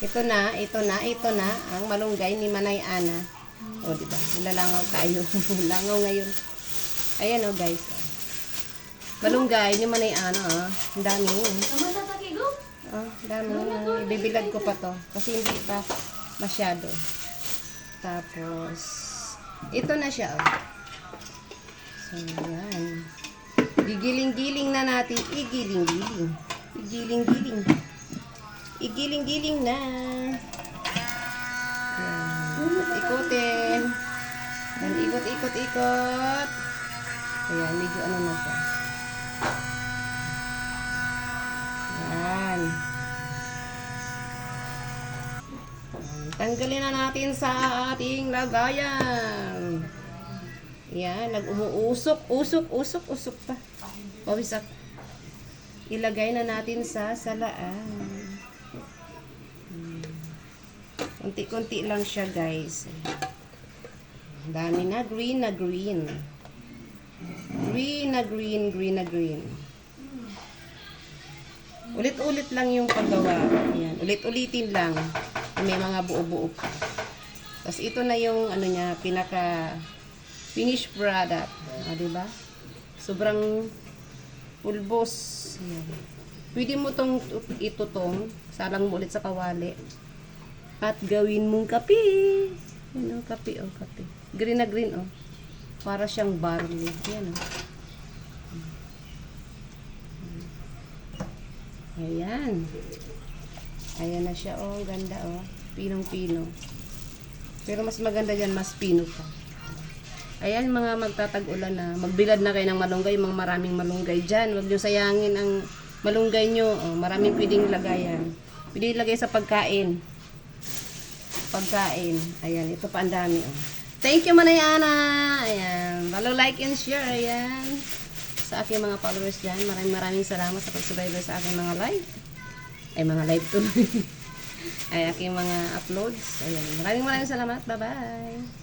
Ito na ang malunggay ni Manay Ana. O, diba? Nilalangaw tayo. Langaw ngayon. Ayan o, guys. Malunggay ni Manay Ana, ah. Ang dami. Ah, dami. Ibibilad ko pa to. Kasi hindi pa masyado. Tapos, ito na siya, oh. So, yan. Gigiling-giling na natin. Igiling-giling. Igiling-giling. Igiling-giling na. Yan. Ikot-ikutin. Yan, ikot-ikot-ikot. Ayan, medyo ano na siya. Yan. Tanggalin na natin sa ating lagayan. Yan, nag-umuusok, usok pa. Pawisak. Ilagay na natin sa salaan. Kunti-kunti lang siya, guys. Dami na, green na green. Green na green. Ulit-ulit lang yung paggawa. Yan, ulit-ulitin lang. May mga buo-buo pa. Tapos ito na yung ano niya, pinaka finished product. Diba? Sobrang pulbos. Yan. Pwede mo itutong, salang mo ulit sa kawali. At gawin mong kape. Yan o, kape o, kape. Green na green o. Para siyang barley. Yan o. Ayan. Ayan na siya o, ganda o. Pinong-pino. Pero mas maganda dyan, mas pino pa. Ayan mga magtatag-ulan na. Magbilad na kayo ng malunggay, mga maraming malunggay dyan. Huwag nyo sayangin ang malunggay nyo. O, maraming pwedeng lagayan. Pwede ilagay sa pagkain. Ayan, ito pa ang dami. Oh. Thank you, Manay Ana. Ayan, follow, like, and share. Ayan. Sa aking mga followers dyan. Maraming salamat sa pag-subscribe sa aking mga live. Ay, mga live tuloy. Ay, aking mga uploads. Ayan, maraming salamat. Bye-bye.